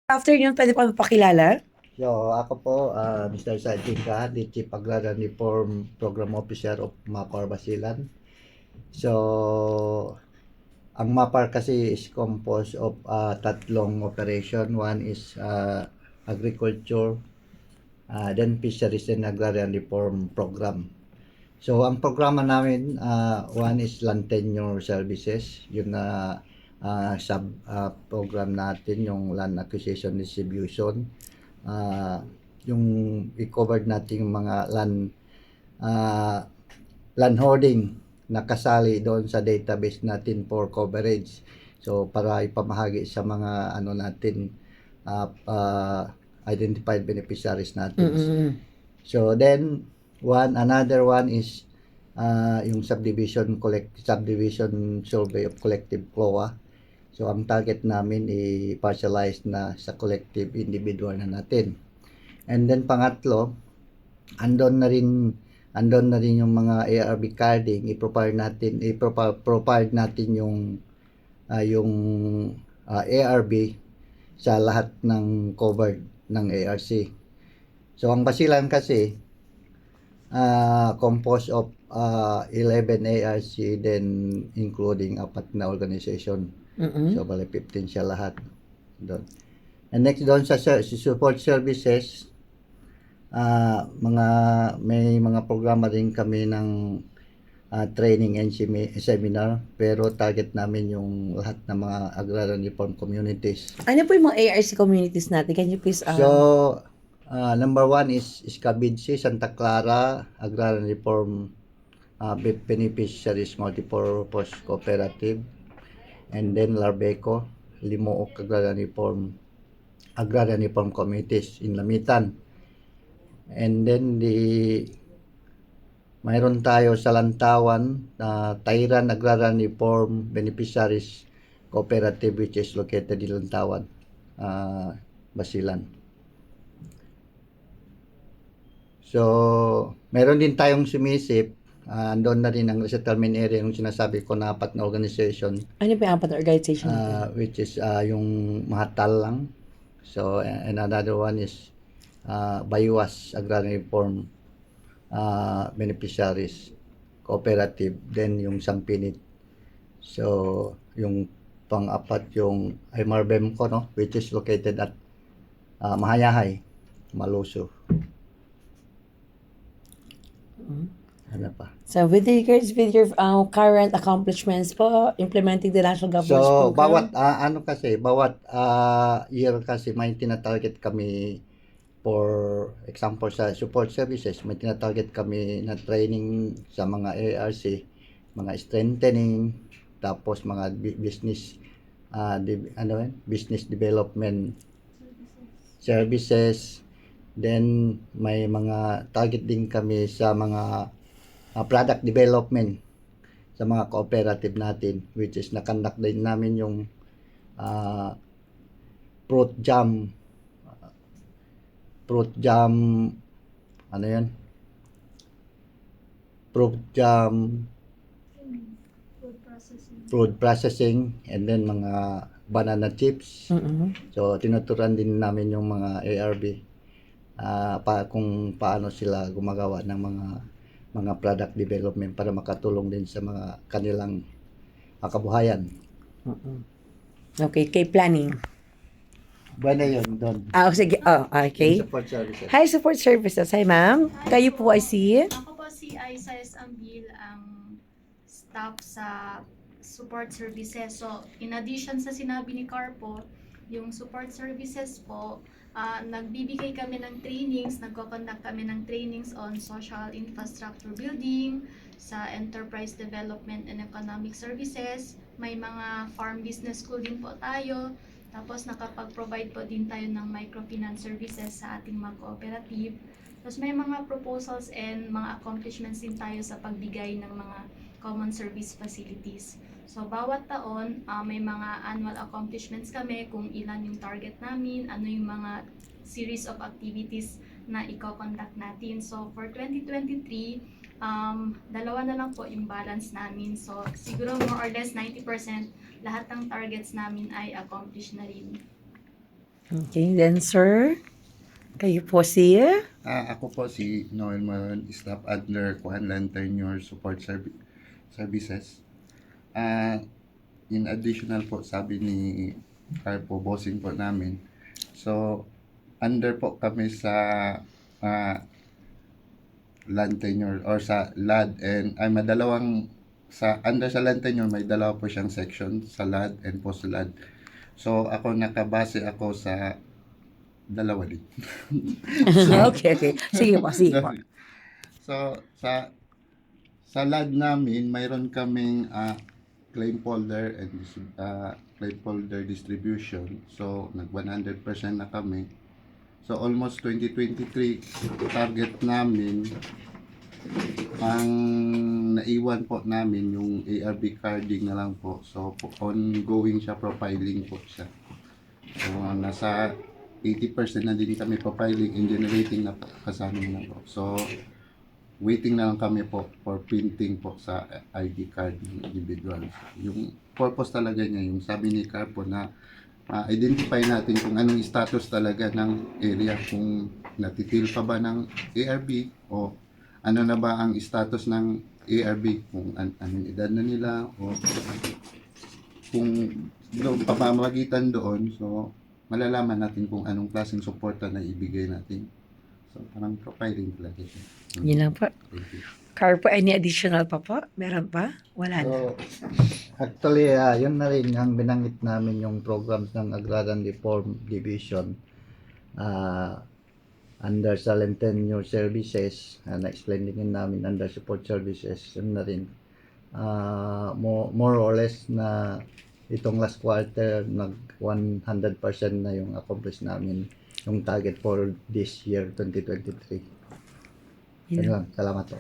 Afternoon, pwede pa magpakilala? Ako po, Mr. Saidin Ka, the Chief Agrarian Reform Program Officer of MAPAR Basilan. So, ang MAPAR kasi is composed of tatlong operation. One is agriculture, then fisheries and agrarian reform program. So, ang programa namin, one is land tenure services. Yun na sub-program natin, yung land acquisition distribution. Yung i-covered natin yung mga land holding na kasali doon sa database natin for coverage. So para ipamahagi sa mga natin identified beneficiaries natin. Mm. So then another one is yung subdivision survey of collective CLOA. So ang target namin i-partialize na sa collective individual na natin. And then pangatlo, andon na rin yung mga ARB carding, i-provide natin yung ARB sa lahat ng covered ng ARC. So ang Basilan kasi composed of 11 ARC, then including 4 na organization. Mm-mm. So bali 15 siya lahat doon. And next doon sa support services, may mga programa rin kami ng training and seminar, pero target namin yung lahat ng mga agrarian reform communities. Ano po yung mga ARC communities natin? Can you please, So, number one is Cabidsi, Santa Clara, Agrarian Reform Beneficiaries Multipurpose Cooperative, and then Larbeco, Limook Agrarian Reform Committees in Lamitan. And then mayroon tayo sa Lantawan, Tayran Agrarian Reform Beneficiaries Cooperative, which is located in Lantawan, Basilan. So, meron din tayong sumisip. Andun na rin ang resettlement area, yung sinasabi ko na 4 na organization. ano po yung apat na organization natin? Which is yung Mahatal lang. So, and another one is Baywas Agrarian Reform Beneficiaries Cooperative. Then yung Sampinit. So, yung pang-apat yung Marbem ko, no? Which is located at Mahayahay, Maluso. Ano pa? So, with regards with your current accomplishments po, implementing the national government's So, program. bawat year kasi may tinatarget kami. For example, sa support services, may tinatarget kami na training sa mga ARC, mga strengthening, tapos mga business business development services. Then may mga target din kami sa mga product development sa mga cooperative natin, which is nakandak din namin yung fruit jam, ano yan? Fruit jam, food processing, and then mga banana chips. Mm-mm. So, tinuturan din namin yung mga ARB kung paano sila gumagawa ng mga product development para makatulong din sa mga kanilang kabuhayan. Mm-mm. Okay, kay planning. Bueno yun, doon. Sige. Okay. Support services. Hi, support services. Hi, ma'am. Kayo po ay si? Ako po si Aisais Ambil, ang staff sa support services. So, in addition sa sinabi ni Carpo, yung support services po, nagbibigay kami ng trainings, nagko-conduct kami ng trainings on social infrastructure building, sa enterprise development and economic services. May mga farm business school din po tayo. Tapos nakapag-provide po din tayo ng microfinance services sa ating mga cooperative. Tapos may mga proposals and mga accomplishments din tayo sa pagbigay ng mga common service facilities. So bawat taon, may mga annual accomplishments kami kung ilan yung target namin, ano yung mga series of activities na i-conduct natin. So for 2023, dalawa na lang po yung balance namin. So siguro more or less 90% lahat ng targets namin ay accomplished na rin. Okay, then sir, kayo po si Ako po si Noel Maron, staff under Kuan Lanternur Support Services. In additional po, sabi ni Carpo, bossing po namin. So, under po kami sa land tenure or sa LAD and ay madalawang sa under sa land tenure may dalawa po siyang section sa LAD and post LAD. So, ako nakabase ako sa dalawa din. okay. Sige po. So, sa LAD namin, mayroon kaming claim folder and claim folder distribution. So, nag 100% na kami. So, almost 2023 target namin, ang naiwan po namin yung ARB carding na lang po. So, ongoing siya, profiling po siya. So, nasa 80% na din kami profiling and generating na kasama na po. So, waiting na lang kami po for printing po sa ID card ng individual. Yung purpose talaga niya, yung sabi ni Carpo na identify natin kung anong status talaga ng area, kung natitil pa ba ng ARB o ano na ba ang status ng ARB, kung anong edad na nila o kung pamamagitan doon, so malalaman natin kung anong klaseng suporta na ibigay natin. So parang profiling talaga siya. Yun lang po. Thank you. Carpo, any additional pa po? Meron pa? Wala na. So, actually, yun na rin ang binanggit namin yung programs ng Agrarian Reform Division under sa Tenure Services, na-explain din namin under support services, yun na rin. More or less na itong last quarter, nag 100% na yung accomplish namin yung target for this year, 2023. Yun lang, salamat po.